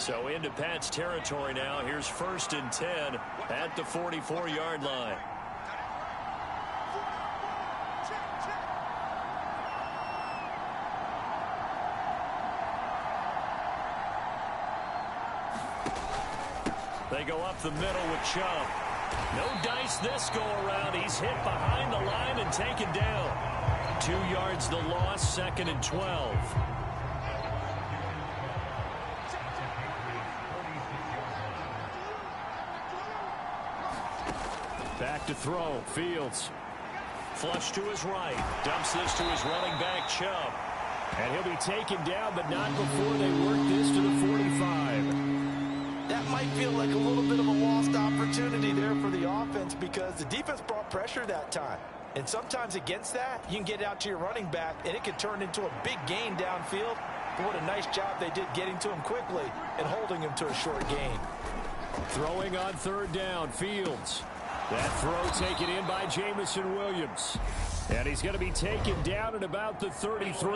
So into Pat's territory now. Here's 1st and 10 at the 44-yard line. They go up the middle with Chubb. No dice this go around. He's hit behind the line and taken down. 2 yards the loss, 2nd and 12. Back to throw. Fields. Flush to his right. Dumps this to his running back, Chubb. And he'll be taken down, but not before they work this to the 45. That might feel like a little bit of a lost opportunity there for the offense because the defense brought pressure that time. And sometimes against that, you can get out to your running back, and it can turn into a big gain downfield. But what a nice job they did getting to him quickly and holding him to a short gain. Throwing on 3rd down, Fields. That throw taken in by Jameson Williams. And he's going to be taken down at about the 33.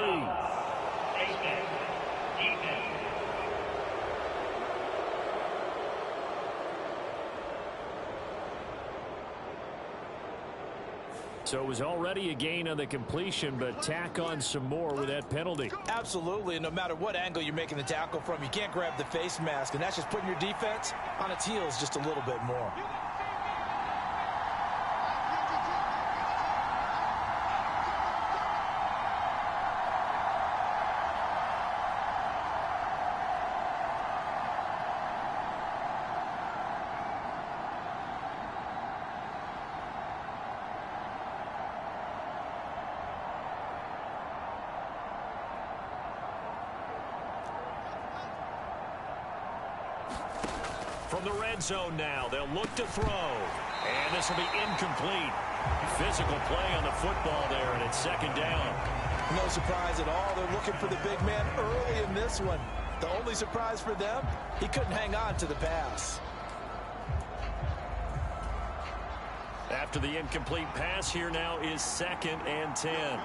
So it was already a gain on the completion, but tack on some more with that penalty. Absolutely, and no matter what angle you're making the tackle from, you can't grab the face mask, and that's just putting your defense on its heels just a little bit more. From the red zone now, they'll look to throw. And this will be incomplete. Physical play on the football there, and it's 2nd down. No surprise at all. They're looking for the big man early in this one. The only surprise for them, he couldn't hang on to the pass. After the incomplete pass, here now is 2nd and 10.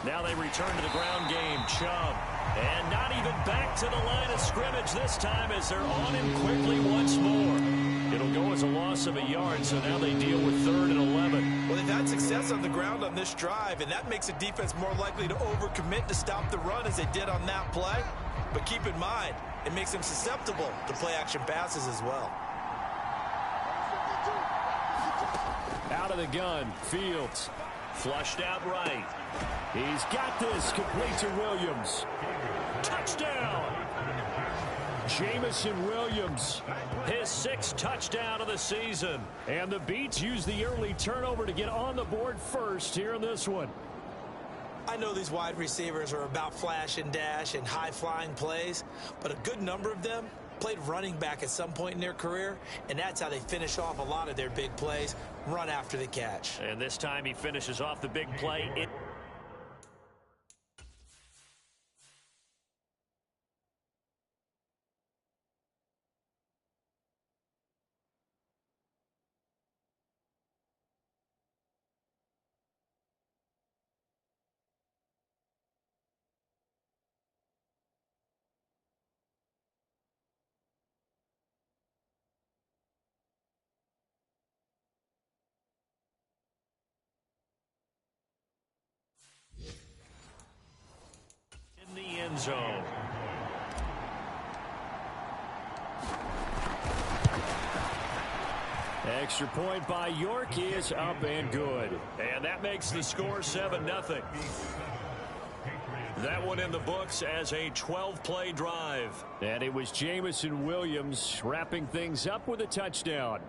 Now they return to the ground game. Chubb. And not even back to the line of scrimmage this time as they're on him quickly once more. It'll go as a loss of a yard, so now they deal with 3rd and 11. Well, they've had success on the ground on this drive, and that makes a defense more likely to overcommit to stop the run as they did on that play. But keep in mind, it makes them susceptible to play-action passes as well. Out of the gun, Fields. Flushed out right. He's got this, complete to Williams. Touchdown! Jameson Williams, his 6th touchdown of the season. And the Beats use the early turnover to get on the board first here in this one. I know these wide receivers are about flash and dash and high-flying plays, but a good number of them played running back at some point in their career, and that's how they finish off a lot of their big plays, run after the catch. And this time he finishes off the big play. In the end zone. Extra point by York is up and good. And that makes the score 7-0. That one in the books as a 12-play drive. And it was Jameson Williams wrapping things up with a touchdown.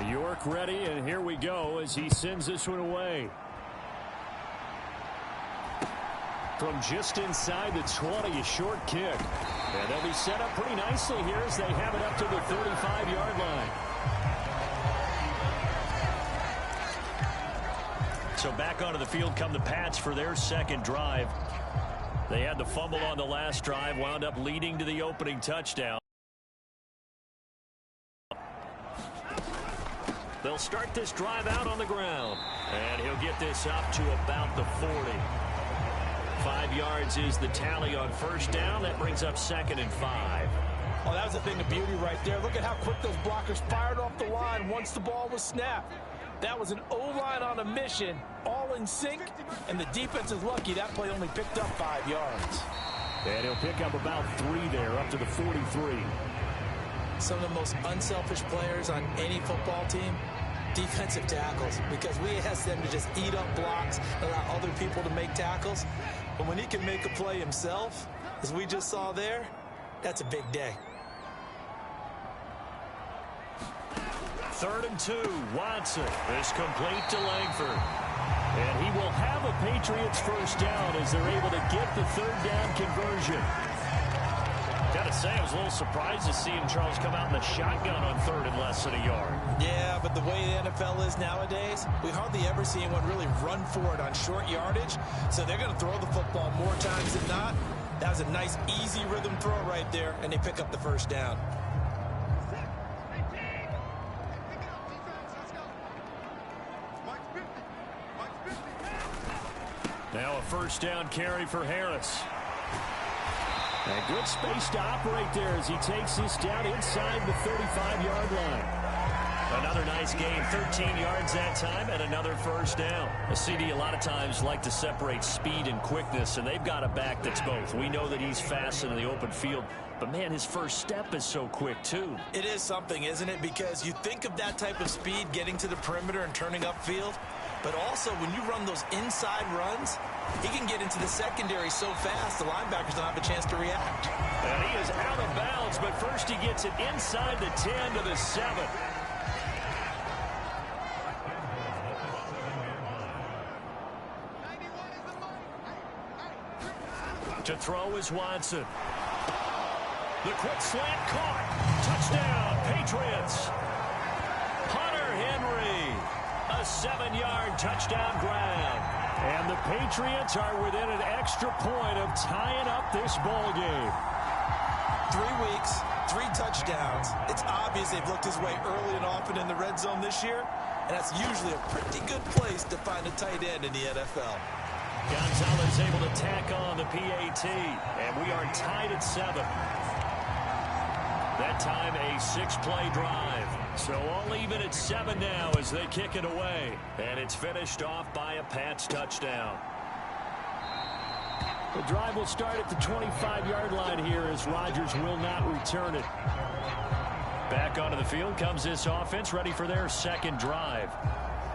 York ready, and here we go as he sends this one away. From just inside the 20, a short kick. And they'll be set up pretty nicely here as they have it up to the 35-yard line. So back onto the field come the Pats for their second drive. They had the fumble on the last drive, wound up leading to the opening touchdown. They'll start this drive out on the ground. And he'll get this up to about the 40. 5 yards is the tally on first down. That brings up 2nd and 5. Oh, that was a thing of beauty right there. Look at how quick those blockers fired off the line once the ball was snapped. That was an O-line on a mission, all in sync, and the defense is lucky that play only picked up 5 yards. And he'll pick up about 3 there, up to the 43. Some of the most unselfish players on any football team, defensive tackles, because we ask them to just eat up blocks, allow other people to make tackles. But when he can make a play himself, as we just saw there, that's a big day. 3rd and 2. Watson is complete to Langford. And he will have a Patriots first down as they're able to get the 3rd down conversion. Gotta say, I was a little surprised to see him, Charles, come out in the shotgun on 3rd and less than a yard. Yeah, but the way the NFL is nowadays, we hardly ever see anyone really run for it on short yardage. So they're going to throw the football more times than not. That was a nice, easy rhythm throw right there, and they pick up the first down. Now a first down carry for Harris. A good space to operate there as he takes this down inside the 35-yard line. Another nice gain, 13 yards that time, and another first down. A CD a lot of times like to separate speed and quickness, and they've got a back that's both. We know that he's fast in the open field, but, man, his first step is so quick, too. It is something, isn't it? Because you think of that type of speed getting to the perimeter and turning upfield, but also when you run those inside runs, he can get into the secondary so fast the linebackers don't have a chance to react. And he is out of bounds, but first he gets it inside the 10 to the 7. To throw is Watson. The quick slant caught. Touchdown, Patriots. Hunter Henry. A 7-yard touchdown grab. And the Patriots are within an extra point of tying up this ball game. 3 weeks, 3 touchdowns. It's obvious they've looked his way early and often in the red zone this year, and that's usually a pretty good place to find a tight end in the NFL. Gonzalez able to tack on the PAT, and we are tied at 7. That time a 6-play drive. So all even at 7 now as they kick it away. And it's finished off by a Pats touchdown. The drive will start at the 25-yard line here as Rodgers will not return it. Back onto the field comes this offense, ready for their second drive.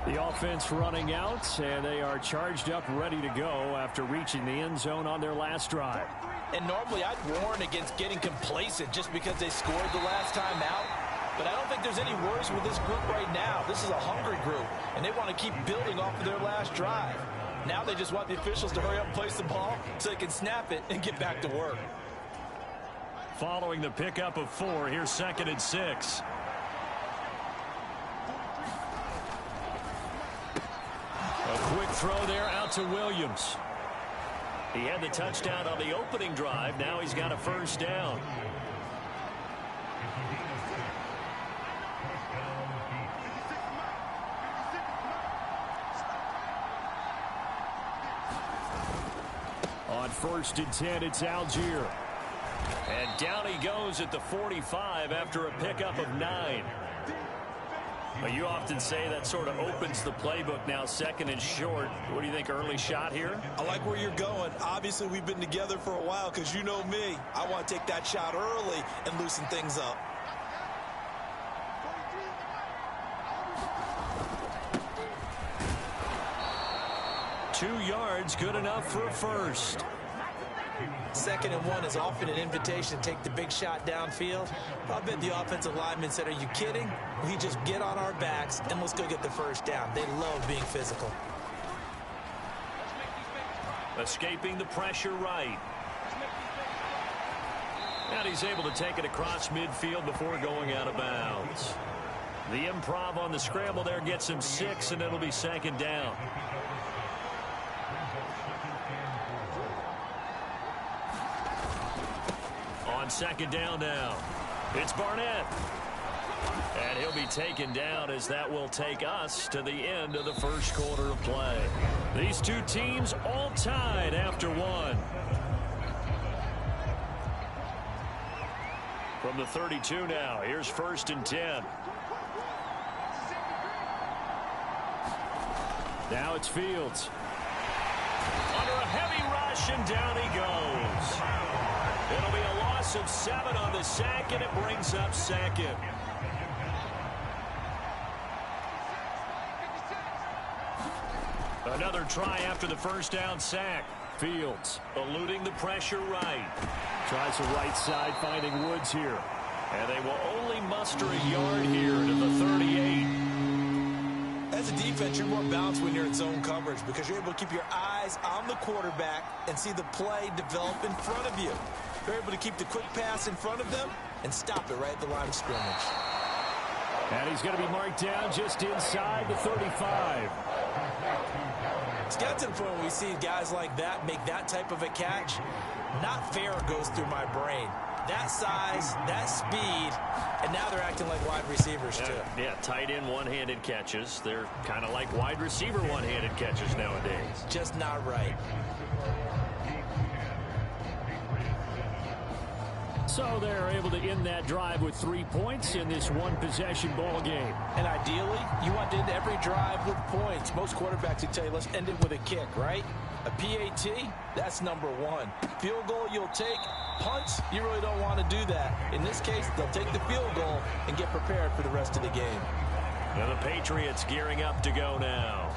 The offense running out, and they are charged up, ready to go after reaching the end zone on their last drive. And normally I'd warn against getting complacent just because they scored the last time out. But I don't think there's any worries with this group right now. This is a hungry group, and they want to keep building off of their last drive. Now they just want the officials to hurry up and place the ball so they can snap it and get back to work. Following the pickup of 4, here's 2nd and 6. A quick throw there out to Williams. He had the touchdown on the opening drive. Now he's got a first down. On 1st and 10, it's Algier. And down he goes at the 45 after a pickup of 9. But you often say that sort of opens the playbook now, 2nd and short. What do you think, early shot here? I like where you're going. Obviously, we've been together for a while because you know me. I want to take that shot early and loosen things up. Two yards, good enough for a first. 2nd and 1 is often an invitation to take the big shot downfield. I bet the offensive lineman said, are you kidding? We just get on our backs and let's go get the first down. They love being physical. Escaping the pressure right. And he's able to take it across midfield before going out of bounds. The improv on the scramble there gets him 6, and it'll be second down. On second down now, it's Barnett. And he'll be taken down as that will take us to the end of the first quarter of play. These two teams all tied after one. From the 32 now, here's 1st and 10. Now it's Fields. Under a heavy rush, and down he goes. It'll be a loss of 7 on the sack, and it brings up second. Another try after the first down sack. Fields eluding the pressure right. Tries the right side, finding Woods here. And they will only muster a yard here to the 38. As a defense, you're more balanced when you're in zone coverage because you're able to keep your eyes on the quarterback and see the play develop in front of you. You're able to keep the quick pass in front of them and stop it right at the line of scrimmage. And he's going to be marked down just inside the 35. It's got to the point where we see guys like that make that type of a catch. Not fair goes through my brain. That size, that speed, and now they're acting like wide receivers too. Yeah, tight end one-handed catches. They're kind of like wide receiver one-handed catches nowadays. Just not right. So they're able to end that drive with 3 points in this one-possession ball game. And ideally, you want to end every drive with points. Most quarterbacks would tell you, let's end it with a kick, right? A PAT, that's number 1. Field goal you'll take. Punts, you really don't want to do that. In this case, they'll take the field goal and get prepared for the rest of the game. Now the Patriots gearing up to go now.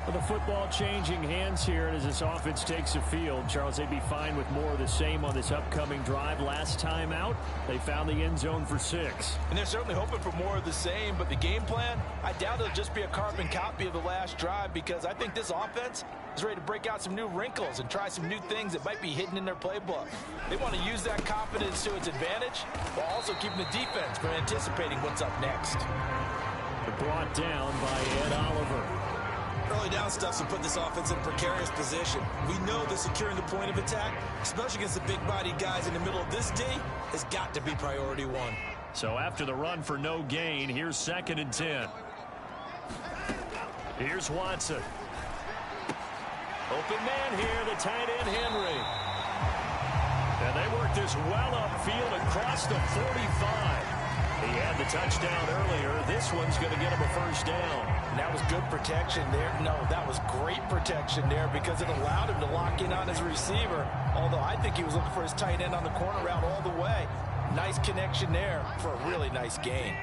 Well, the football changing hands here, and as this offense takes the field, Charles, they'd be fine with more of the same on this upcoming drive. Last time out, they found the end zone for 6. And they're certainly hoping for more of the same, but the game plan, I doubt it'll just be a carbon copy of the last drive because I think this offense is ready to break out some new wrinkles and try some new things that might be hidden in their playbook. They want to use that confidence to its advantage while also keeping the defense from anticipating what's up next. Brought down by Ed Oliver. Early down stuff will put this offense in a precarious position. We know that securing the point of attack, especially against the big-bodied guys in the middle of this D, has got to be priority 1. So after the run for no gain, here's 2nd and 10. Here's Watson. Open man here, the tight end Henry. And they work this well upfield across the 45. He had the touchdown earlier. This one's going to get him a first down. And that was good protection there. No, that was great protection there because it allowed him to lock in on his receiver. Although I think he was looking for his tight end on the corner route all the way. Nice connection there for a really nice gain.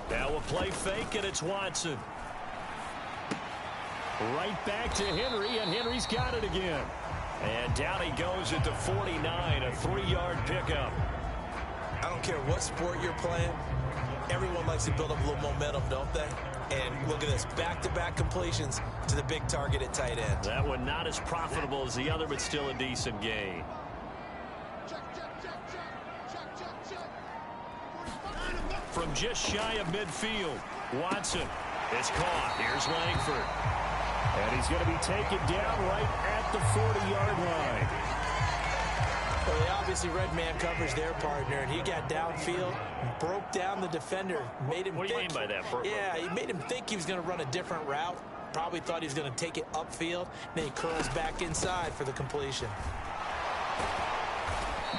Now a play fake, and it's Watson. Right back to Henry, and Henry's got it again. And down he goes at the 49, a 3-yard pickup. I don't care what sport you're playing. Everyone likes to build up a little momentum, don't they? And look at this, back-to-back completions to the big target at tight end. That one not as profitable as the other, but still a decent gain. From just shy of midfield, Watson is caught. Here's Langford. And he's going to be taken down right at the 40-yard line. Well, they obviously read man coverage their partner, and he got downfield, broke down the defender, made him What do you mean by that? Yeah, he made him think he was going to run a different route. Probably thought he was going to take it upfield. Then he curls back inside for the completion.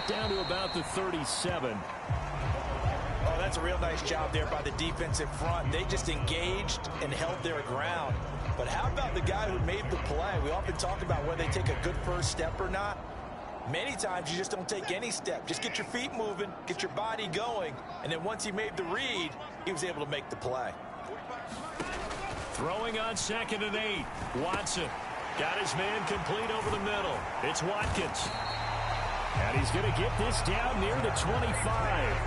Down to about the 37. Oh, that's a real nice job there by the defense in front. They just engaged and held their ground. But how about the guy who made the play? We often talk about whether they take a good first step or not. Many times you just don't take any step. Just get your feet moving, get your body going, and then once he made the read, he was able to make the play. Throwing on 2nd and 8. Watson got his man complete over the middle. It's Watkins. And he's going to get this down near the 25.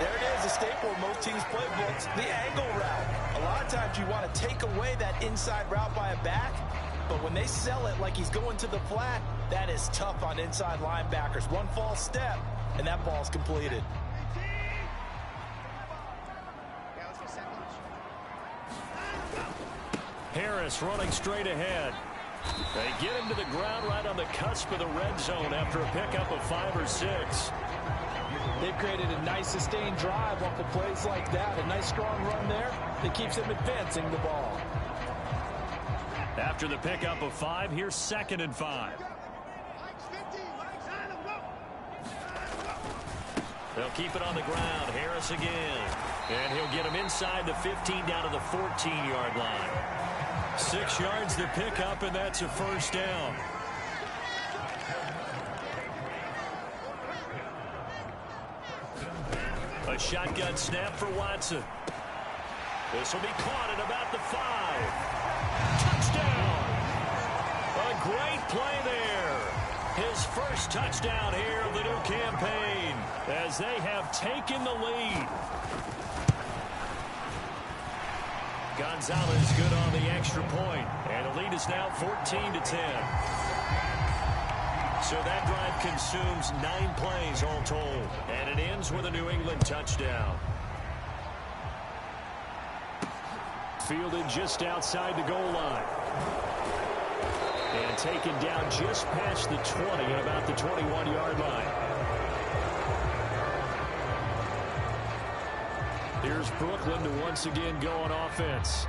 There it is, a staple of most teams' playbooks, the angle route. A lot of times you want to take away that inside route by a back, but when they sell it like he's going to the flat, that is tough on inside linebackers. One false step, and that ball's completed. Harris running straight ahead. They get him to the ground right on the cusp of the red zone after a pickup of 5 or 6. They've created a nice sustained drive off of plays like that. A nice strong run there that keeps them advancing the ball. After the pickup of 5, here's 2nd and 5. They'll keep it on the ground. Harris again. And he'll get him inside the 15 down to the 14-yard line. 6 yards to pick up, and that's a first down. A shotgun snap for Watson. This will be caught at about the 5. Touchdown! A great play there. His first touchdown here of the new campaign as they have taken the lead. Gonzalez good on the extra point, and the lead is now 14-10. So that drive consumes 9 plays all told, and it ends with a New England touchdown. Fielded just outside the goal line. And taken down just past the 20 at about the 21-yard line. Here's Brooklyn to once again go on offense.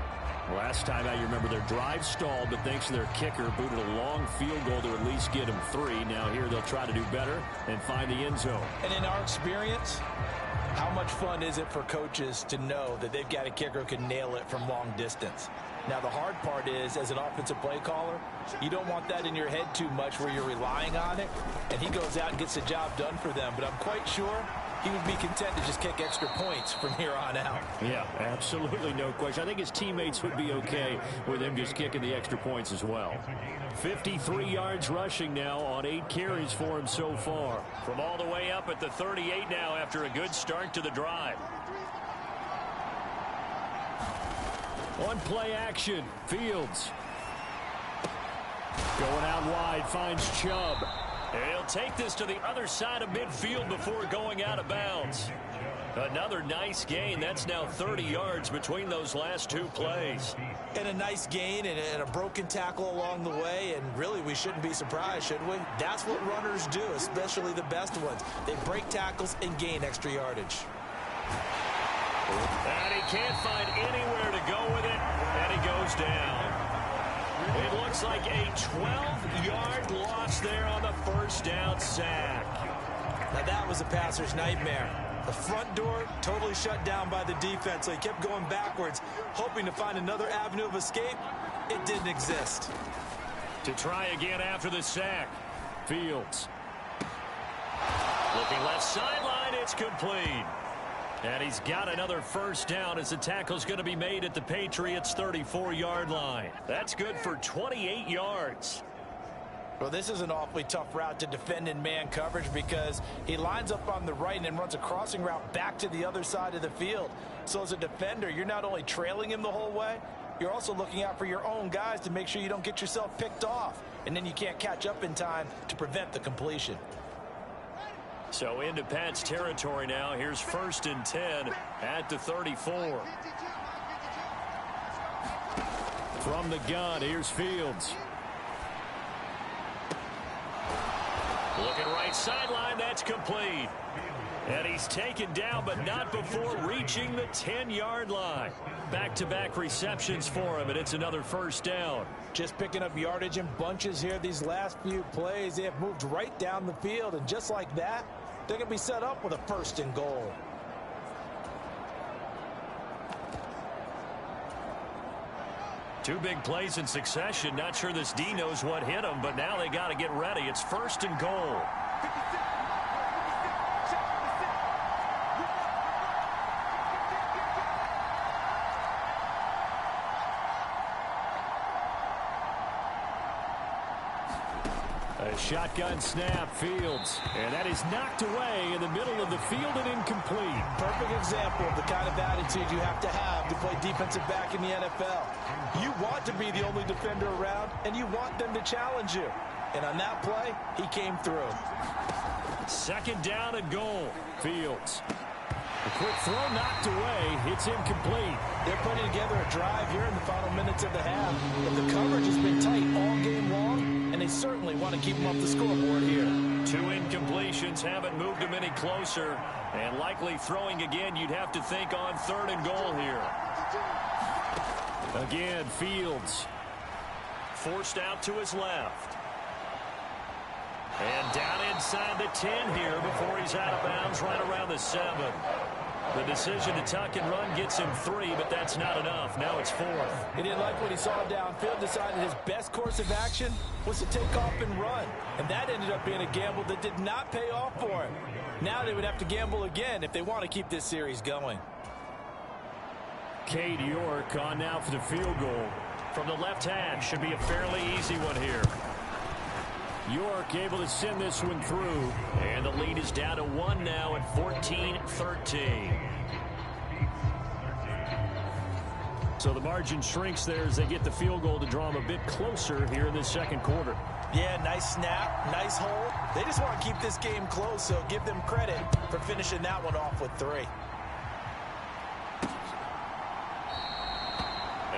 Last time out, you remember their drive stalled, but thanks to their kicker, booted a long field goal to at least get them 3. Now here they'll try to do better and find the end zone. And in our experience, how much fun is it for coaches to know that they've got a kicker who can nail it from long distance? Now, the hard part is, as an offensive play caller, you don't want that in your head too much where you're relying on it, and he goes out and gets the job done for them. But I'm quite sure he would be content to just kick extra points from here on out. Yeah, absolutely no question. I think his teammates would be okay with him just kicking the extra points as well. 53 yards rushing now on 8 carries for him so far. From all the way up at the 38 now after a good start to the drive. On play action, Fields. Going out wide, finds Chubb. He'll take this to the other side of midfield before going out of bounds. Another nice gain. That's now 30 yards between those last 2 plays. And a nice gain and a broken tackle along the way, and really we shouldn't be surprised, should we? That's what runners do, especially the best ones. They break tackles and gain extra yardage. And he can't find anywhere to go with it, and he goes down. It looks like a 12-yard loss there on the first down sack. Now that was a passer's nightmare. The front door totally shut down by the defense, so he kept going backwards, hoping to find another avenue of escape. It didn't exist. To try again after the sack, Fields. Looking left sideline, it's complete. And he's got another first down as the tackle's going to be made at the Patriots' 34-yard line. That's good for 28 yards. Well, this is an awfully tough route to defend in man coverage because he lines up on the right and then runs a crossing route back to the other side of the field. So as a defender, you're not only trailing him the whole way, you're also looking out for your own guys to make sure you don't get yourself picked off. And then you can't catch up in time to prevent the completion. So into Pat's territory now. Here's 1st and 10 at the 34. From the gun, here's Fields. Looking right sideline, that's complete. And he's taken down, but not before reaching the 10-yard line. Back-to-back receptions for him, and it's another first down. Just picking up yardage in bunches here these last few plays. They have moved right down the field, and just like that, they're going to be set up with a 1st and goal. Two big plays in succession. Not sure this D knows what hit him, but now they got to get ready. It's 1st and goal. A The shotgun snap, Fields. And that is knocked away in the middle of the field and incomplete. Perfect example of the kind of attitude you have to play defensive back in the NFL. You want to be the only defender around, and you want them to challenge you. And on that play, he came through. Second down and goal. Fields. A quick throw knocked away. It's incomplete. They're putting together a drive here in the final minutes of the half. But the coverage has been tight all game long, and they certainly want to keep them off the scoreboard here. 2 incompletions haven't moved them any closer. And likely throwing again, you'd have to think on 3rd and goal here. Again, Fields. Forced out to his left. And down inside the 10 here before he's out of bounds right around the 7. The decision to tuck and run gets him 3, but that's not enough. Now it's 4th. He didn't like what he saw downfield, decided his best course of action was to take off and run. And that ended up being a gamble that did not pay off for him. Now they would have to gamble again if they want to keep this series going. Cade York on now for the field goal. From the left hash, should be a fairly easy one here. York able to send this one through. And the lead is down to 1 now at 14-13. So the margin shrinks there as they get the field goal to draw them a bit closer here in this second quarter. Yeah, nice snap, nice hold. They just want to keep this game close, so give them credit for finishing that one off with 3.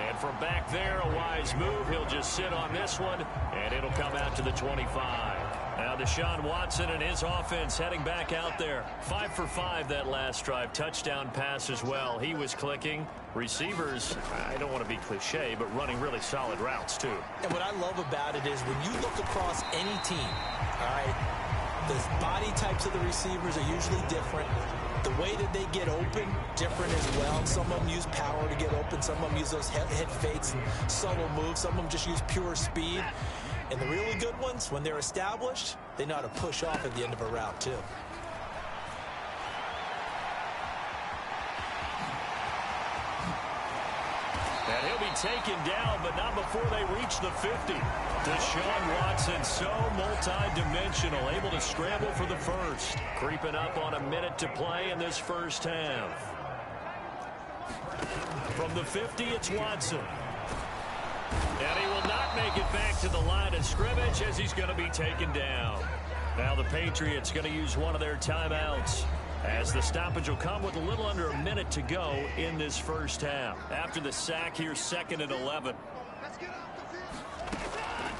And from back there, a wise move. He'll just sit on this one, and it'll come out to the 25. Now Deshaun Watson and his offense heading back out there. 5 for 5 that last drive. Touchdown pass as well. He was clicking. Receivers, I don't want to be cliche, but running really solid routes too. And what I love about it is when you look across any team, all right, the body types of the receivers are usually different. The way that they get open, different as well. Some of them use power to get open. Some of them use those head fakes and subtle moves. Some of them just use pure speed. And the really good ones, when they're established, they know how to push off at the end of a route, too. And he'll be taken down, but not before they reach the 50. Deshaun Watson, so multi-dimensional, able to scramble for the first. Creeping up on a minute to play in this first half. From the 50, it's Watson. And he will not make it back to the line of scrimmage as he's going to be taken down. Now the Patriots going to use one of their timeouts, as the stoppage will come with a little under a minute to go in this first half. After the sack here, 2nd and 11.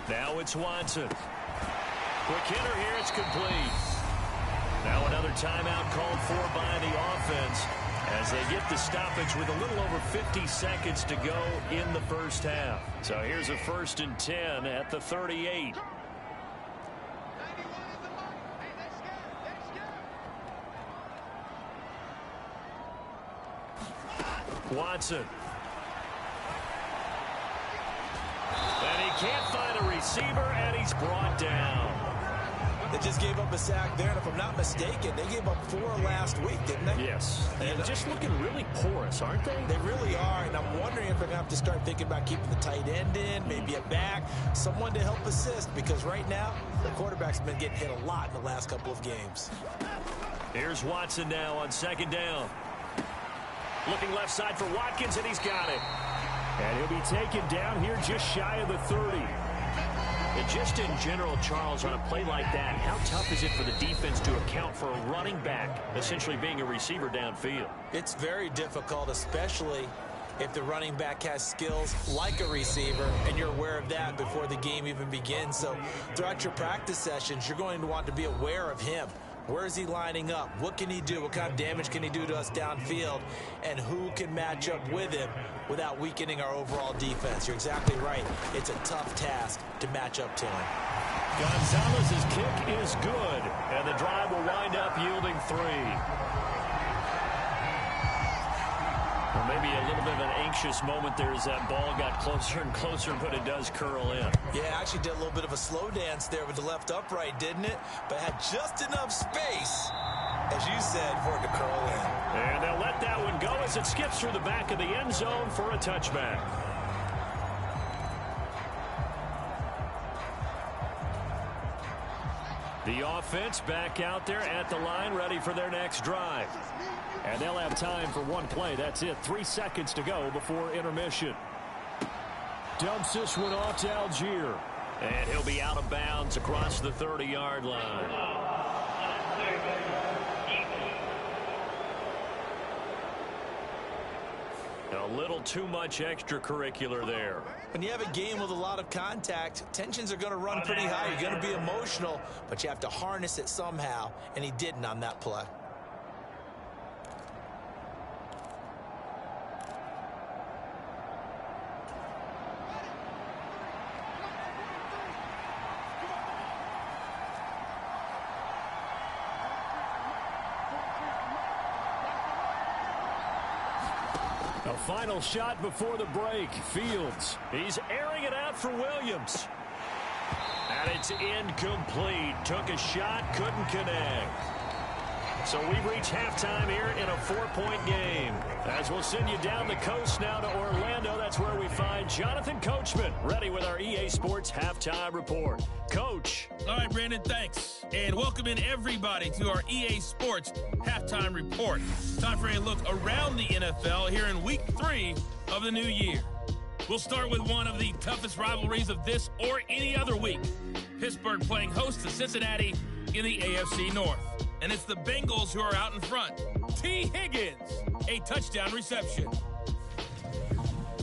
Now it's Watson. Quick hitter here, it's complete. Now another timeout called for by the offense as they get the stoppage with a little over 50 seconds to go in the first half. So here's a 1st and 10 at the 38. Watson. And he can't find a receiver, and he's brought down. They just gave up a sack there, and if I'm not mistaken, they gave up 4 last week, didn't they? Yes. And just looking really porous, aren't they? They really are, and I'm wondering if they're going to have to start thinking about keeping the tight end in, maybe a back, someone to help assist, because right now, the quarterback's been getting hit a lot in the last couple of games. Here's Watson now on 2nd down. Looking left side for Watkins, and he's got it. And he'll be taken down here just shy of the 30. And just in general, Charles, on a play like that, how tough is it for the defense to account for a running back essentially being a receiver downfield? It's very difficult, especially if the running back has skills like a receiver, and you're aware of that before the game even begins. So throughout your practice sessions, you're going to want to be aware of him. Where is he lining up? What can he do? What kind of damage can he do to us downfield? And who can match up with him without weakening our overall defense? You're exactly right. It's a tough task to match up to him. Gonzalez's kick is good, and the drive will wind up yielding 3. Well, maybe a little bit of an anxious moment there as that ball got closer and closer, but it does curl in. Yeah, actually did a little bit of a slow dance there with the left upright, didn't it? But had just enough space, as you said, for it to curl in. And they'll let that one go as it skips through the back of the end zone for a touchback. The offense back out there at the line, ready for their next drive. And they'll have time for one play. That's it. 3 seconds to go before intermission. Dumps this one off to Algier. And he'll be out of bounds across the 30-yard line. A little too much extracurricular there. When you have a game with a lot of contact, tensions are going to run pretty high. You're going to be emotional, but you have to harness it somehow, and he didn't on that play. A final shot before the break. Fields. He's airing it out for Williams. And it's incomplete. Took a shot, couldn't connect. So we've reached halftime here in a 4-point game. As we'll send you down the coast now to Orlando, that's where we find Jonathan Coachman, ready with our EA Sports Halftime Report. Coach. All right, Brandon, thanks. And welcome in everybody to our EA Sports Halftime Report. Time for a look around the NFL here in Week 3 of the new year. We'll start with one of the toughest rivalries of this or any other week. Pittsburgh playing host to Cincinnati in the AFC North. And it's the Bengals who are out in front. T. Higgins, a touchdown reception.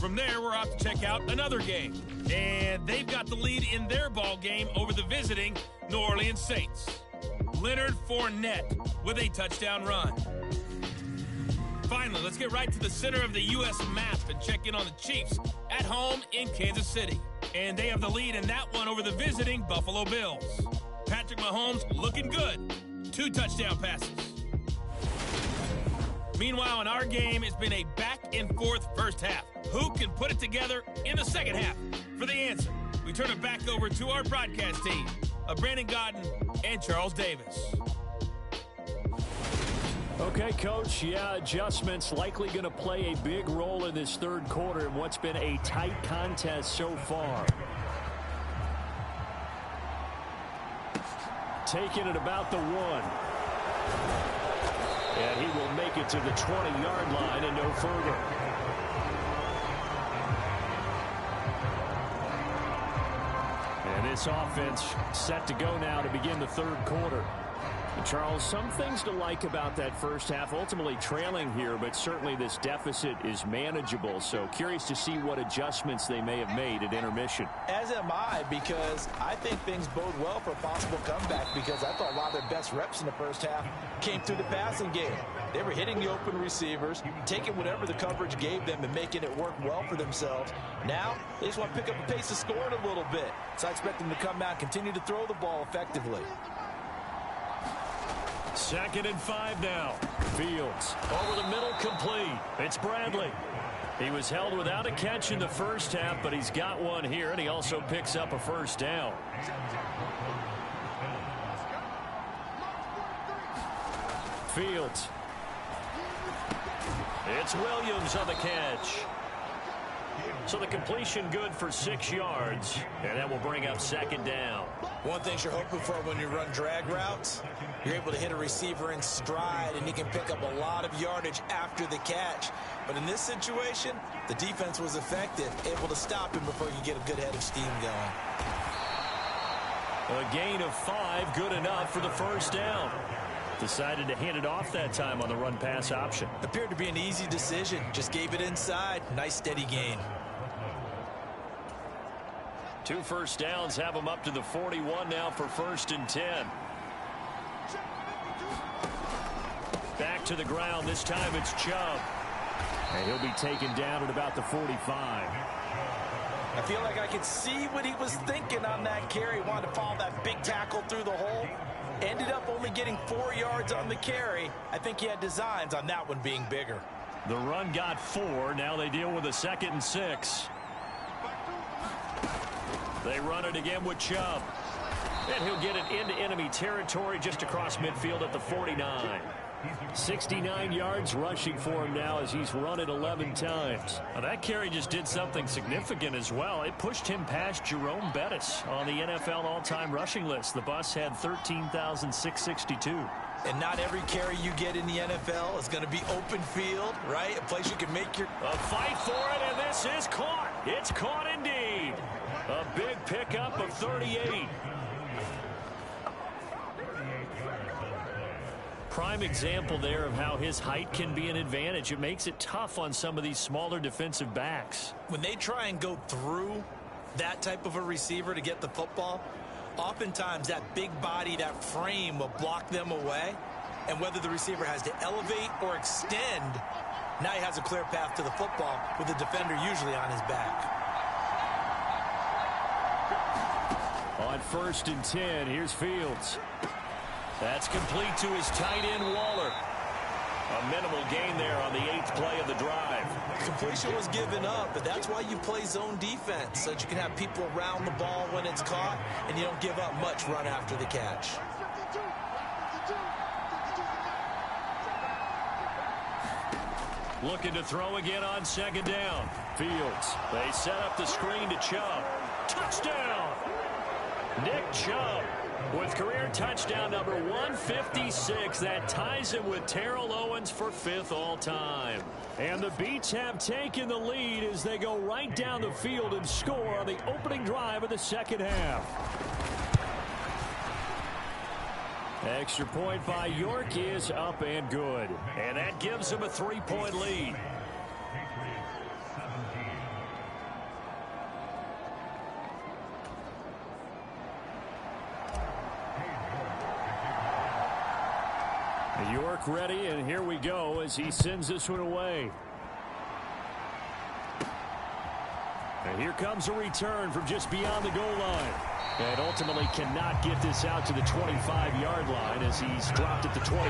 From there, we're off to check out another game. And they've got the lead in their ball game over the visiting New Orleans Saints. Leonard Fournette with a touchdown run. Finally, let's get right to the center of the U.S. map and check in on the Chiefs at home in Kansas City. And they have the lead in that one over the visiting Buffalo Bills. Patrick Mahomes looking good. 2 touchdown passes. Meanwhile, in our game, it's been a back-and-forth first half. Who can put it together in the second half? For the answer, we turn it back over to our broadcast team of Brandon Gaudin and Charles Davis. Okay, Coach. Yeah, adjustments likely going to play a big role in this third quarter in what's been a tight contest so far. Taking it about the 1. And he will make it to the 20-yard line and no further. And this offense set to go now to begin the third quarter. And Charles, some things to like about that first half. Ultimately trailing here, but certainly this deficit is manageable. So curious to see what adjustments they may have made at intermission. As am I, because I think things bode well for a possible comeback, because I thought a lot of their best reps in the first half came through the passing game. They were hitting the open receivers, taking whatever the coverage gave them and making it work well for themselves. Now, they just want to pick up the pace of scoring a little bit. So I expect them to come out and continue to throw the ball effectively. 2nd and 5 now. Fields over the middle, complete. It's Bradley. He was held without a catch in the first half, but he's got one here, and he also picks up a first down. Fields. It's Williams on the catch. So the completion good for 6 yards, and that will bring up 2nd down. One thing you're hoping for when you run drag routes, you're able to hit a receiver in stride, and you can pick up a lot of yardage after the catch. But in this situation, the defense was effective, able to stop him before you get a good head of steam going. A gain of 5, good enough for the first down. Decided to hand it off that time on the run-pass option. Appeared to be an easy decision. Just gave it inside. Nice, steady gain. 2 first downs have him up to the 41 now for 1st and 10. Back to the ground. This time it's Chubb. And he'll be taken down at about the 45. I feel like I could see what he was thinking on that carry. Wanted to follow that big tackle through the hole. Ended up only getting 4 yards on the carry. I think he had designs on that one being bigger. The run got 4. Now they deal with a 2nd and 6. They run it again with Chubb. And he'll get it into enemy territory just across midfield at the 49. 69 yards rushing for him now as he's run it 11 times. Now that carry just did something significant as well. It pushed him past Jerome Bettis on the NFL all-time rushing list. The bus had 13,662. And not every carry you get in the NFL is going to be open field, right? A place you can make your... A fight for it, and this is caught. It's caught indeed. A big pickup of 38. Prime example there of how his height can be an advantage. It makes it tough on some of these smaller defensive backs. When they try and go through that type of a receiver to get the football, oftentimes that big body, that frame will block them away. And whether the receiver has to elevate or extend, now he has a clear path to the football with the defender usually on his back. On 1st and 10, here's Fields. That's complete to his tight end, Waller. A minimal gain there on the 8th play of the drive. Completion was given up, but that's why you play zone defense, so that you can have people around the ball when it's caught, and you don't give up much run after the catch. Looking to throw again on 2nd down. Fields. They set up the screen to Chubb. Touchdown! Nick Chubb with career touchdown number 156. That ties him with Terrell Owens for 5th all-time. And the Beats have taken the lead as they go right down the field and score on the opening drive of the 2nd half. Extra point by York is up and good. And that gives them a 3-point lead. York ready, and here we go as he sends this one away. And here comes a return from just beyond the goal line. And ultimately cannot get this out to the 25-yard line as he's dropped at the 23.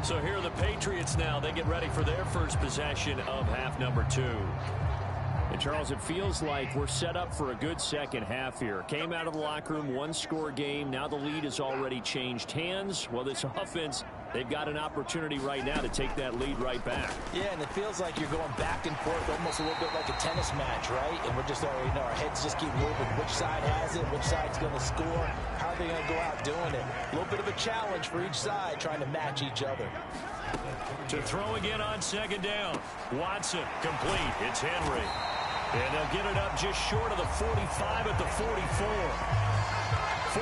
So here are the Patriots now. They get ready for their first possession of half number 2. And Charles, it feels like we're set up for a good second half here. Came out of the locker room, 1-score game. Now the lead has already changed hands. Well, this offense, they've got an opportunity right now to take that lead right back. Yeah, and it feels like you're going back and forth, almost a little bit like a tennis match, right? And we're just already, our heads just keep moving. Which side has it? Which side's going to score? How are they going to go out doing it? A little bit of a challenge for each side, trying to match each other. To throw again on 2nd down. Watson, complete. It's Henry. And they'll get it up just short of the 45 at the 44.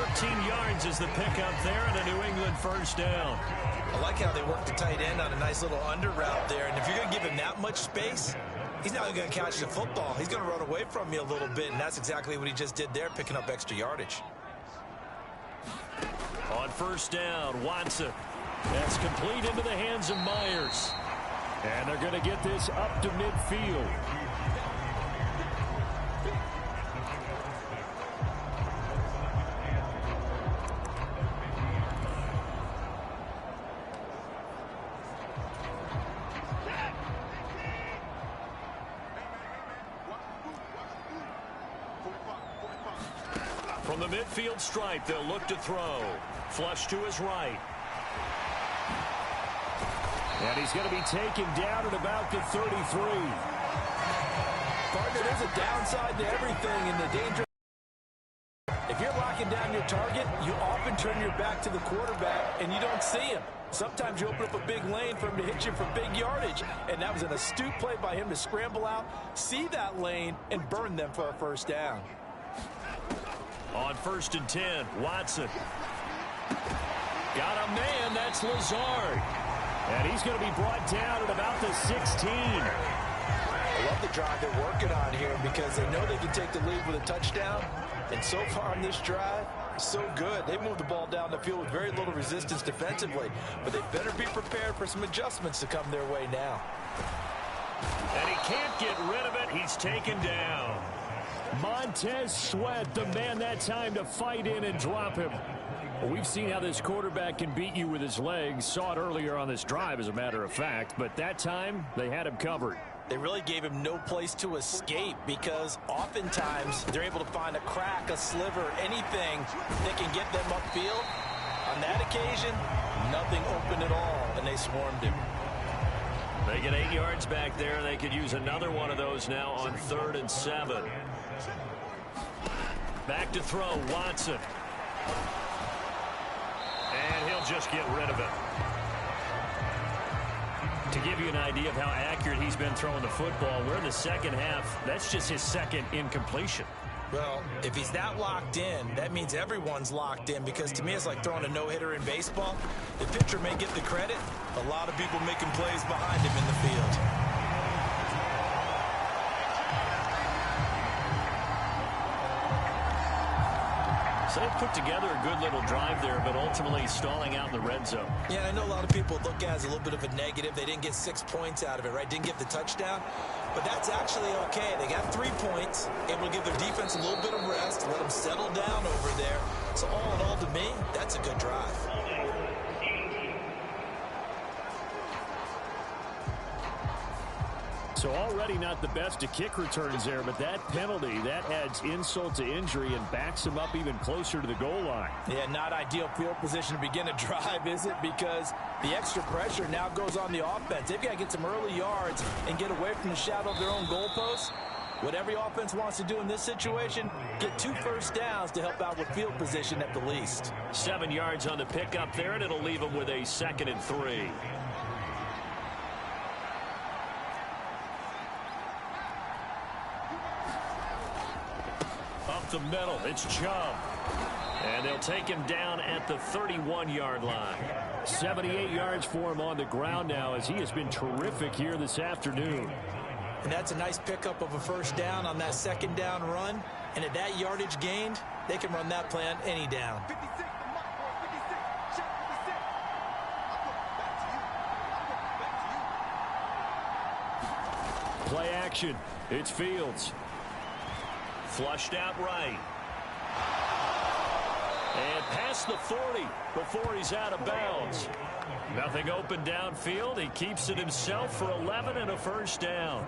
14 yards is the pickup there and a New England first down. I like how they work the tight end on a nice little under route there. And if you're going to give him that much space, he's not going to catch the football. He's going to run away from you a little bit, and that's exactly what he just did there, picking up extra yardage. On 1st down, Watson. That's complete into the hands of Myers. And they're going to get this up to midfield. From the midfield stripe, they'll look to throw. Flush to his right. And he's going to be taken down at about the 33. Partner, there's a downside to everything, and the danger. If you're locking down your target, you often turn your back to the quarterback, and you don't see him. Sometimes you open up a big lane for him to hit you for big yardage, and that was an astute play by him to scramble out, see that lane, and burn them for a first down. On 1st and 10, Watson. Got a man, that's Lazard. And he's going to be brought down at about the 16. I love the drive they're working on here because they know they can take the lead with a touchdown. And so far on this drive, so good. They moved the ball down the field with very little resistance defensively. But they better be prepared for some adjustments to come their way now. And he can't get rid of it. He's taken down. Montez Sweat, the man that time to fight in and drop him. Well, we've seen how this quarterback can beat you with his legs. Saw it earlier on this drive, as a matter of fact. But that time, they had him covered. They really gave him no place to escape because oftentimes they're able to find a crack, a sliver, anything that can get them upfield. On that occasion, nothing open at all, and they swarmed him. They get 8 yards back there. They could use another one of those now on 3rd and 7. Back to throw, Watson. And he'll just get rid of it. To give you an idea of how accurate he's been throwing the football, we're in the second half. That's just his second incompletion. Well, if he's that locked in, that means everyone's locked in, because to me it's like throwing a no-hitter in baseball. The pitcher may get the credit, a lot of people making plays behind him in the field. So they put together a good little drive there, but ultimately stalling out in the red zone. Yeah, I know a lot of people look at it as a little bit of a negative. They didn't get 6 points out of it, right? Didn't get the touchdown. But that's actually okay. They got 3 points, able to give their defense a little bit of rest, let them settle down over there. So all in all, to me, that's a good drive. So already not the best to kick returns there, but that penalty, that adds insult to injury and backs him up even closer to the goal line. Yeah, not ideal field position to begin a drive, is it? Because the extra pressure now goes on the offense. They've got to get some early yards and get away from the shadow of their own goalposts. What every offense wants to do in this situation, get 2 first downs to help out with field position at the least. 7 yards on the pickup there, and it'll leave them with a 2nd and 3. Up the middle, it's Chubb. And they'll take him down at the 31-yard line. 78 yards for him on the ground now, as he has been terrific here this afternoon. And that's a nice pickup of a first down on that 2nd down run. And at that yardage gained, they can run that play on any down. Play action. It's Fields. Flushed out right. And past the 40 before he's out of bounds. Nothing open downfield. He keeps it himself for 11 and a first down.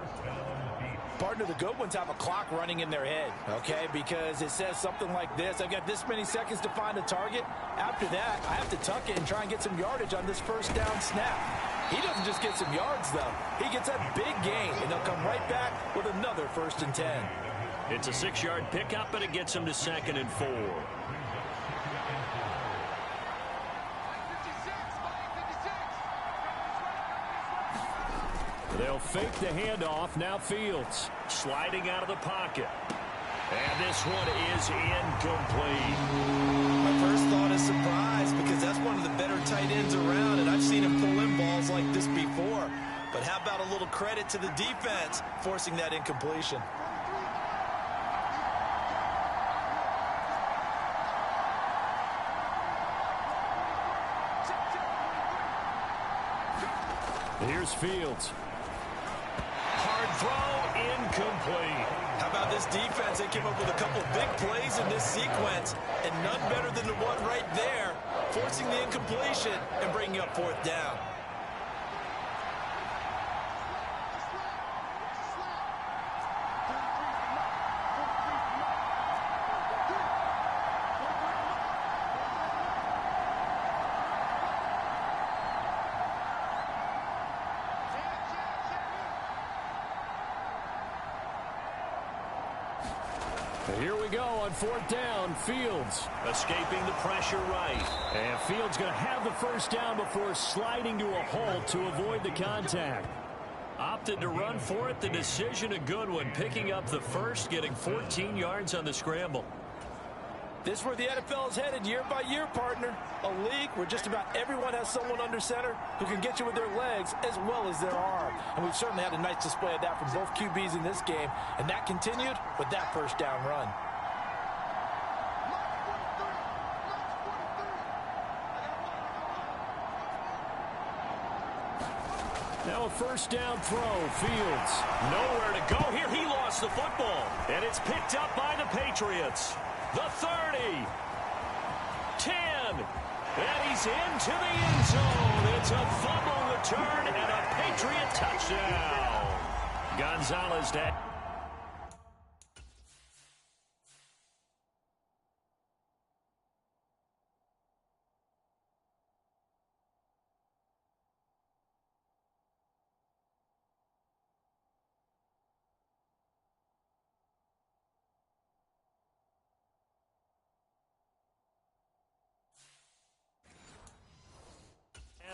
Partner, the good ones have a clock running in their head, okay? Because it says something like this: I've got this many seconds to find a target. After that, I have to tuck it and try and get some yardage on this first down snap. He doesn't just get some yards, though. He gets a big gain, and they'll come right back with another 1st and 10. It's a 6-yard pickup, and it gets him to 2nd and 4. They'll fake the handoff. Now Fields sliding out of the pocket. And this one is incomplete. My first thought is surprise, because that's one of the better tight ends around, and I've seen him pull in balls like this before. But how about a little credit to the defense forcing that incompletion? Here's Fields. Hard throw, incomplete. How about this defense? They came up with a couple of big plays in this sequence, and none better than the one right there, forcing the incompletion and bringing up 4th down. Here we go on 4th down. Fields escaping the pressure right. And Fields going to have the first down before sliding to a halt to avoid the contact. Opted to run for it. The decision a good one. Picking up the first, getting 14 yards on the scramble. This is where the NFL is headed year by year, partner. A league where just about everyone has someone under center who can get you with their legs as well as their arm. And we've certainly had a nice display of that from both QBs in this game. And that continued with that first down run. Now a first down throw. Fields nowhere to go here. He lost the football. And it's picked up by the Patriots. The 30. 10. And he's into the end zone. It's a fumble return and a Patriot touchdown. Gonzalez dead.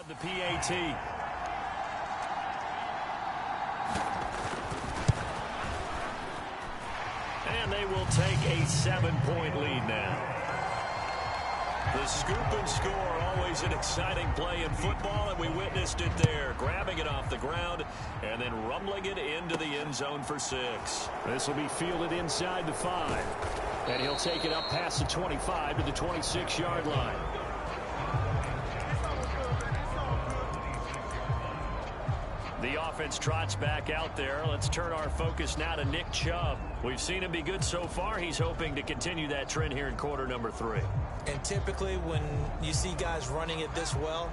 have the PAT. And they will take a 7-point lead now. The scoop and score, always an exciting play in football, and we witnessed it there. Grabbing it off the ground and then rumbling it into the end zone for 6. This will be fielded inside the 5. And he'll take it up past the 25 to the 26-yard line. The offense trots back out there. Let's turn our focus now to Nick Chubb. We've seen him be good so far. He's hoping to continue that trend here in quarter number 3. And typically when you see guys running it this well,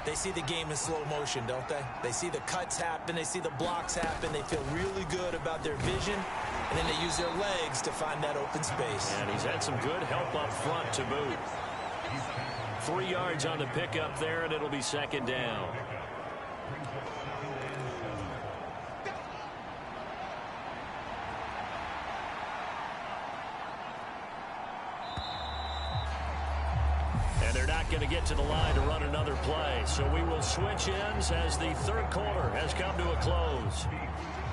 they see the game in slow motion, don't they? They see the cuts happen. They see the blocks happen. They feel really good about their vision. And then they use their legs to find that open space. And he's had some good help up front to boot. 3 yards on the pickup there, and it'll be 2nd down. And they're not going to get to the line to run another play. So we will switch ends as the 3rd quarter has come to a close.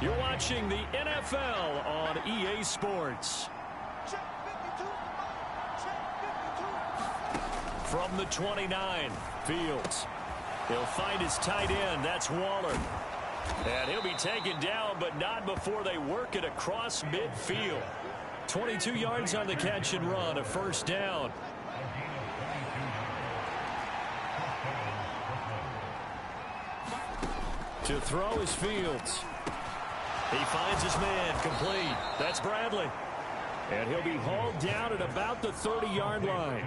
You're watching the NFL on EA Sports. From the 29, Fields. He'll find his tight end. That's Waller. And he'll be taken down, but not before they work it across midfield. 22 yards on the catch and run, a 1st down. To throw is Fields. He finds his man, complete. That's Bradley. And he'll be hauled down at about the 30-yard line.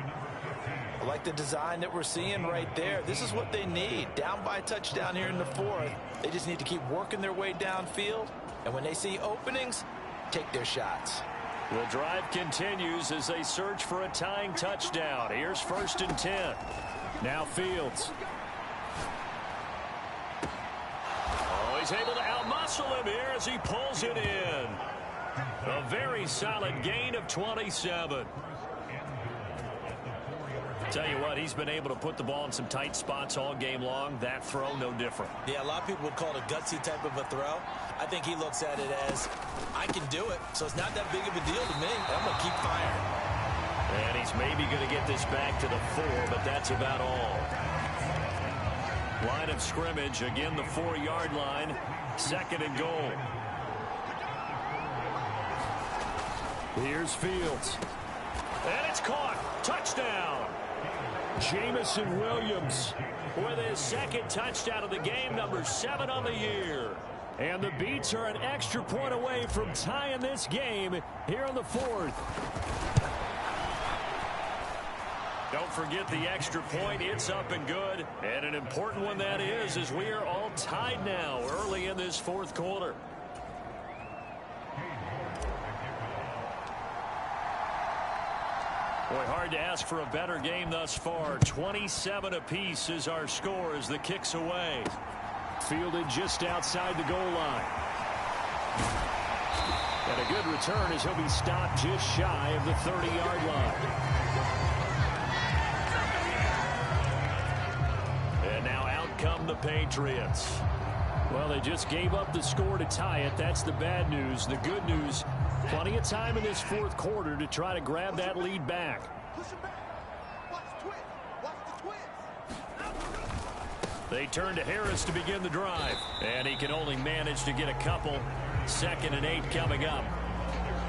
I like the design that we're seeing right there. This is what they need. Down by a touchdown here in the 4th. They just need to keep working their way downfield. And when they see openings, take their shots. The drive continues as they search for a tying touchdown. Here's 1st and 10. Now Fields. He's able to outmuscle him here as he pulls it in. A very solid gain of 27. Tell you what, he's been able to put the ball in some tight spots all game long. That throw, no different. Yeah, a lot of people would call it a gutsy type of a throw. I think he looks at it as, I can do it, so it's not that big of a deal to me. I'm going to keep firing. And he's maybe going to get this back to the 4, but that's about all. Line of scrimmage, again the 4-yard line, 2nd and goal. Here's Fields. And it's caught. Touchdown. Jameson Williams with his 2nd touchdown of the game, number 7 on the year. And the Beats are an extra point away from tying this game here in the 4th. Don't forget the extra point. It's up and good. And an important one that is, as we are all tied now early in this 4th quarter. Boy, hard to ask for a better game thus far. 27 apiece is our score as the kick's away. Fielded just outside the goal line. And a good return as he'll be stopped just shy of the 30-yard line. And now out come the Patriots. Well, they just gave up the score to tie it. That's the bad news. The good news, plenty of time in this 4th quarter to try to grab that lead back. They turn to Harris to begin the drive. And he can only manage to get a couple. 2nd and 8 coming up.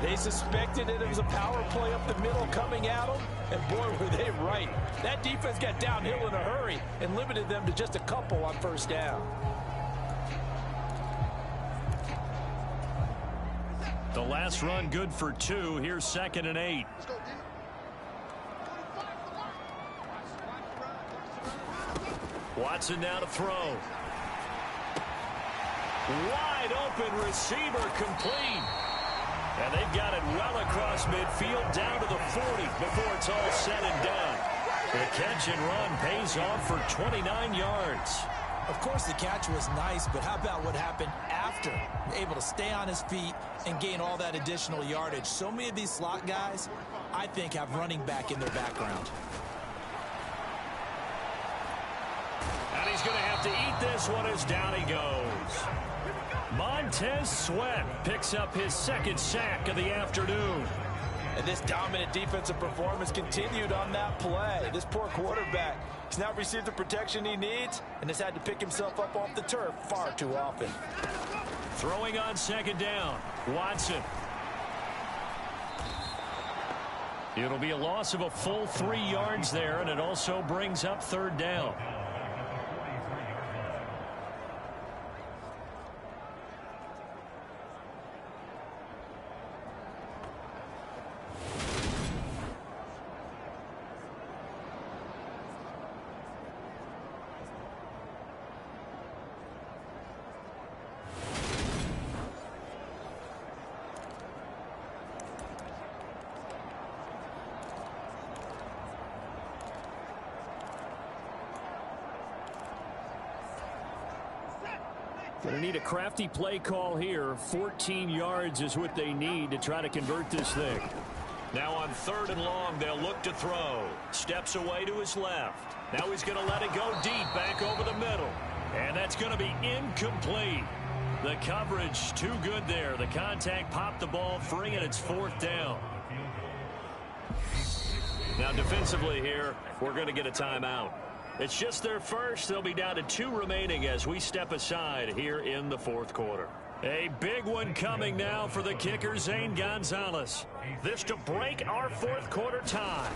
They suspected that it was a power play up the middle coming at them, and boy, were they right. That defense got downhill in a hurry and limited them to just a couple on 1st down. The last run good for 2. Here's 2nd and 8. Watson now to throw. Wide open receiver, complete. And they've got it well across midfield down to the 40 before it's all said and done. The catch and run pays off for 29 yards. Of course, the catch was nice, but how about what happened after? Able to stay on his feet and gain all that additional yardage. So many of these slot guys, I think, have running back in their background. And he's going to have to eat this one as down he goes. Montez Sweat picks up his second sack of the afternoon. And this dominant defensive performance continued on that play. This poor quarterback has now received the protection he needs and has had to pick himself up off the turf far too often. Throwing on second down, Watson. It'll be a loss of a full 3 yards there, and it also brings up third down. Going to need a crafty play call here. 14 yards is what they need to try to convert this thing. Now on 3rd and long, they'll look to throw. Steps away to his left. Now he's going to let it go deep back over the middle. And that's going to be incomplete. The coverage too good there. The contact popped the ball free, and it's 4th down. Now defensively here, we're going to get a timeout. It's just their first. They'll be down to 2 remaining as we step aside here in the 4th quarter. A big one coming now for the kicker, Zane Gonzalez. This to break our 4th quarter tie.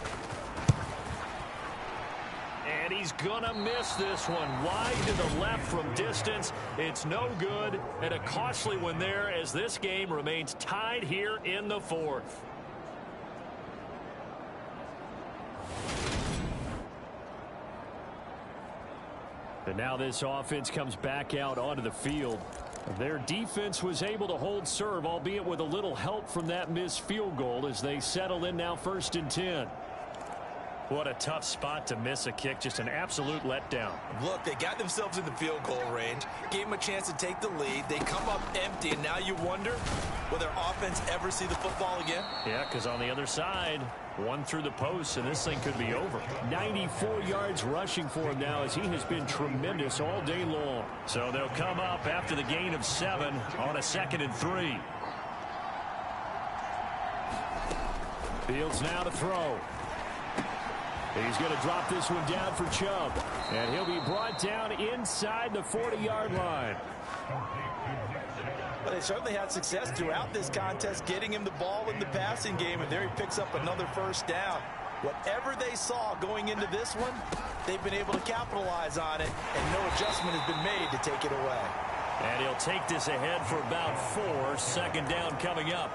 And he's going to miss this one wide to the left from distance. It's no good, and a costly one there as this game remains tied here in the 4th. And now this offense comes back out onto the field. Their defense was able to hold serve, albeit with a little help from that missed field goal as they settle in now 1st and 10. What a tough spot to miss a kick. Just an absolute letdown. Look, they got themselves in the field goal range, gave them a chance to take the lead. They come up empty, and now you wonder, will their offense ever see the football again? Yeah, because on the other side, one through the post, and this thing could be over. 94 yards rushing for him now as he has been tremendous all day long. So they'll come up after the gain of 7 on a 2nd and 3. Fields now to throw. He's going to drop this one down for Chubb. And he'll be brought down inside the 40-yard line. Well, they certainly had success throughout this contest getting him the ball in the passing game, and there he picks up another 1st down. Whatever they saw going into this one, they've been able to capitalize on it, and no adjustment has been made to take it away. And he'll take this ahead for about 4. 2nd down coming up.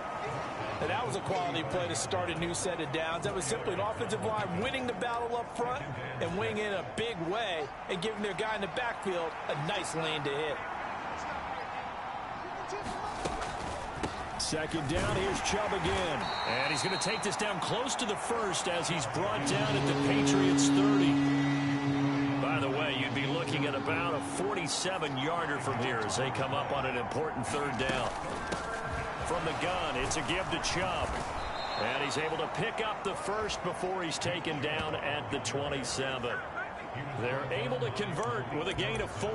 And that was a quality play to start a new set of downs. That was simply an offensive line winning the battle up front and winning in a big way and giving their guy in the backfield a nice lane to hit. 2nd down, here's Chubb again. And he's going to take this down close to the 1st as he's brought down at the Patriots 30. By the way, you'd be looking at about a 47-yarder from here as they come up on an important 3rd down. From the gun, it's a give to Chubb. And he's able to pick up the 1st before he's taken down at the 27. They're able to convert with a gain of 4.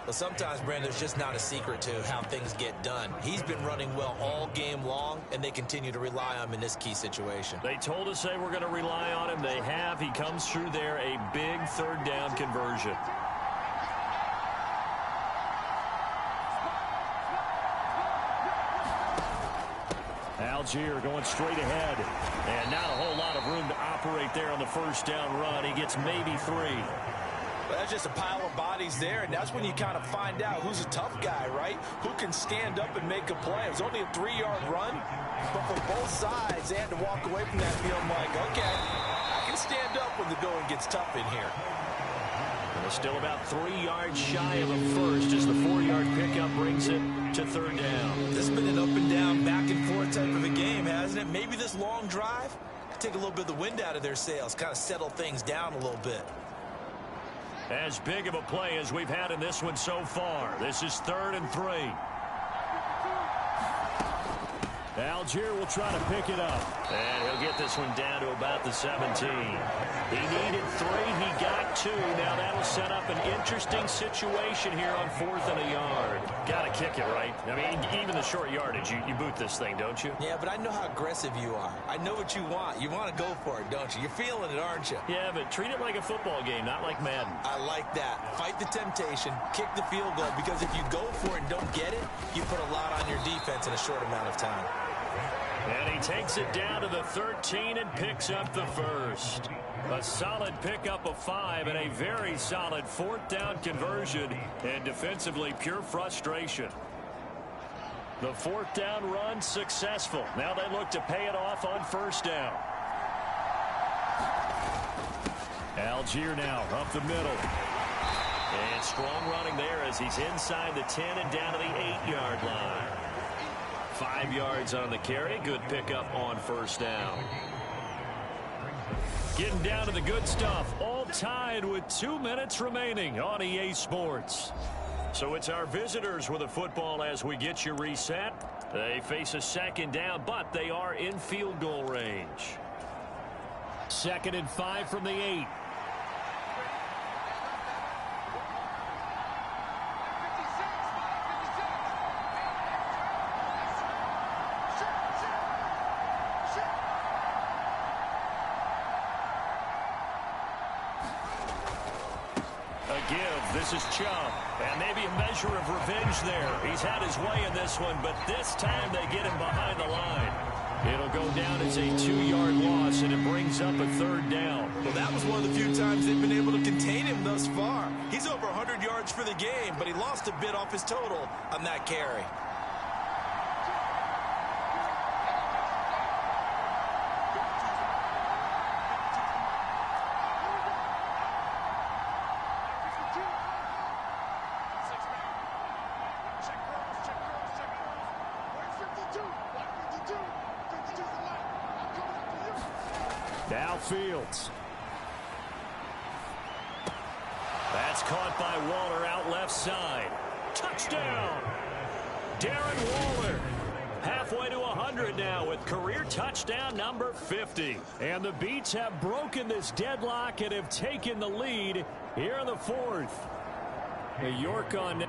Well, sometimes, Brandon, there's just not a secret to how things get done. He's been running well all game long, and they continue to rely on him in this key situation. They told us they were going to rely on him. They have. He comes through there, a big 3rd down conversion. Algier going straight ahead. And not a whole lot of room to operate there on the 1st down run. He gets maybe 3. Well, that's just a pile of bodies there, and that's when you kind of find out who's a tough guy, right? Who can stand up and make a play. It was only a 3-yard run, but for both sides, they had to walk away from that feeling like, okay, I can stand up when the going gets tough in here. They're still about 3 yards shy of a 1st as the 4-yard pickup brings it to 3rd down. This has been an up and down, back and forth type of a game, hasn't it? Maybe this long drive could take a little bit of the wind out of their sails, kind of settle things down a little bit. As big of a play as we've had in this one so far. This is 3rd and 3. Algier will try to pick it up. And he'll get this one down to about the 17. He needed 3. He got 2. Now that'll set up an interesting situation here on 4th and a yard. Got to kick it, right? I mean, even the short yardage, you boot this thing, don't you? Yeah, but I know how aggressive you are. I know what you want. You want to go for it, don't you? You're feeling it, aren't you? Yeah, but treat it like a football game, not like Madden. I like that. Fight the temptation, kick the field goal, because if you go for it and don't get it, you put a lot on your defense in a short amount of time. And he takes it down to the 13 and picks up the first. A solid pickup of 5 and a very solid 4th down conversion. And defensively, pure frustration. The 4th down run successful. Now they look to pay it off on 1st down. Algier now up the middle. And strong running there as he's inside the 10 and down to the 8-yard line. 5 yards on the carry. Good pickup on 1st down. Getting down to the good stuff. All tied with 2 minutes remaining on EA Sports. So it's our visitors with the football as we get you reset. They face a 2nd down, but they are in field goal range. 2nd and 5 from the 8. This is Chubb, and maybe a measure of revenge there. He's had his way in this one, but this time they get him behind the line. It'll go down as a 2-yard loss, and it brings up a 3rd down. Well, that was one of the few times they've been able to contain him thus far. He's over 100 yards for the game, but he lost a bit off his total on that carry. Now Fields. That's caught by Waller out left side. Touchdown! Darren Waller. Halfway to 100 now with career touchdown number 50. And the Beats have broken this deadlock and have taken the lead here in the 4th. York on...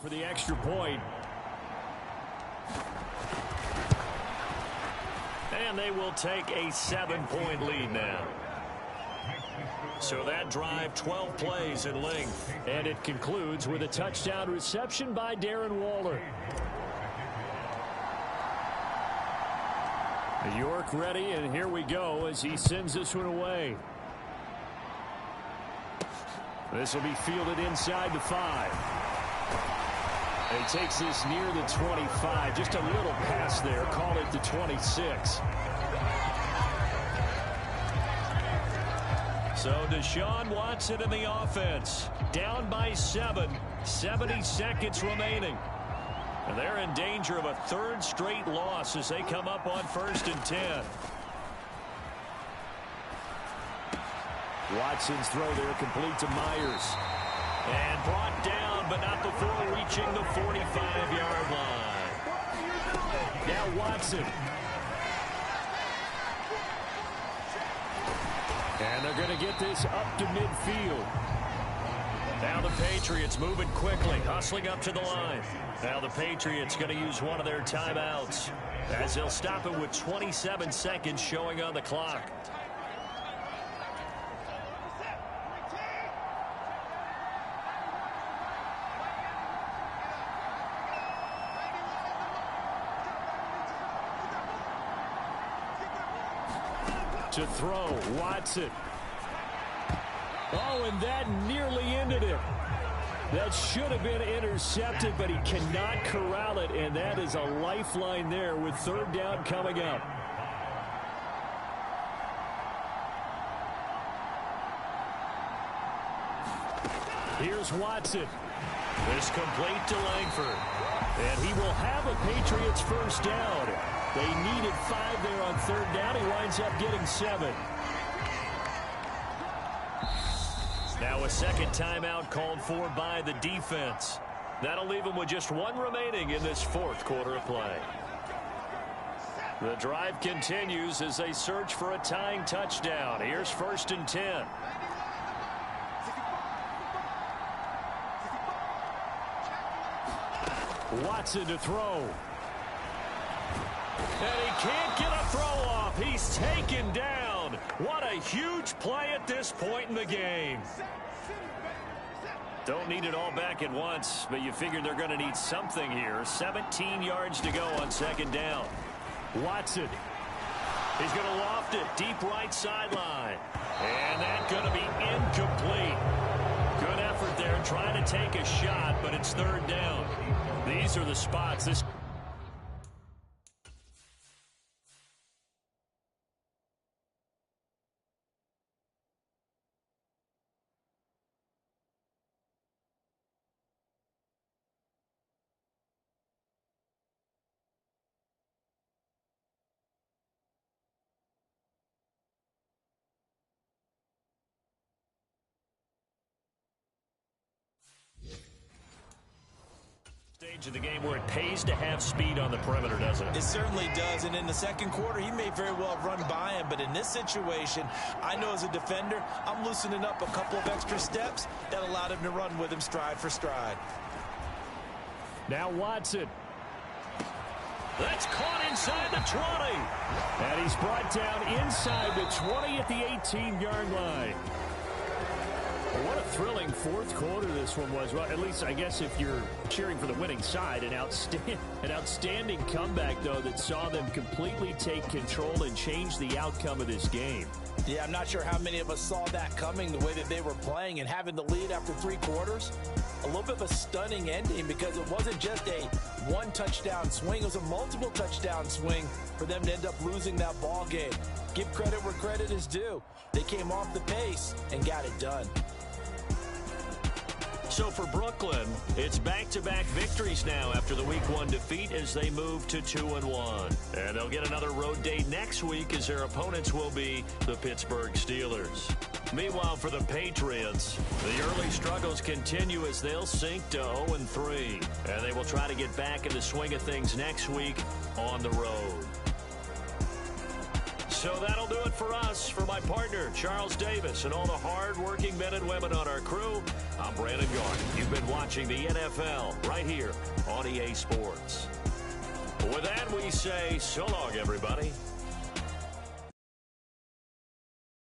for the extra point. And they will take a 7-point lead now. So that drive, 12 plays in length. And it concludes with a touchdown reception by Darren Waller. York ready, and here we go as he sends this one away. This will be fielded inside the 5. He takes this near the 25. Just a little pass there. Call it the 26. So Deshaun Watson in the offense. Down by 7. 70 seconds remaining. And they're in danger of a 3rd straight loss as they come up on 1st and 10. Watson's throw there complete to Myers. And brought down, but not before reaching the 45-yard line. Now Watson. And they're going to get this up to midfield. Now the Patriots moving quickly, hustling up to the line. Now the Patriots going to use one of their timeouts as they'll stop it with 27 seconds showing on the clock. To throw, Watson. Oh, and that nearly ended it. That should have been intercepted, but he cannot corral it, and that is a lifeline there with third down coming up. Here's Watson. This complete to Langford. And he will have a Patriots first down. They needed 5 there on third down. He winds up getting 7. Now a second timeout called for by the defense. That'll leave them with just 1 remaining in this fourth quarter of play. The drive continues as they search for a tying touchdown. Here's 1st and 10. Watson to throw. And he can't get a throw off. He's taken down. What a huge play at this point in the game. Don't need it all back at once, but you figure they're going to need something here. 17 yards to go on second down. Watson. He's going to loft it deep right sideline. And that's going to be incomplete. Good effort there trying to take a shot, but it's third down. These are the spots. This stage of the game where it pays to have speed on the perimeter, doesn't it? It certainly does, and in the second quarter, he may very well run by him, but in this situation, I know as a defender, I'm loosening up a couple of extra steps that allowed him to run with him stride for stride. Now Watson. That's caught inside the 20. And he's brought down inside the 20 at the 18-yard line. Well, what a thrilling fourth quarter this one was. Well, at least I guess if you're cheering for the winning side, an outstanding comeback, though, that saw them completely take control and change the outcome of this game. Yeah, I'm not sure how many of us saw that coming, the way that they were playing and having the lead after 3 quarters. A little bit of a stunning ending because it wasn't just a one-touchdown swing. It was a multiple touchdown swing for them to end up losing that ball game. Give credit where credit is due. They came off the pace and got it done. So for Brooklyn, it's back-to-back victories now after the Week 1 defeat as they move to 2-1. And they'll get another road date next week as their opponents will be the Pittsburgh Steelers. Meanwhile, for the Patriots, the early struggles continue as they'll sink to 0-3. And they will try to get back in the swing of things next week on the road. So that'll do it for us. For my partner, Charles Davis, and all the hard-working men and women on our crew, I'm Brandon Garden. You've been watching the NFL right here on EA Sports. With that, we say so long, everybody.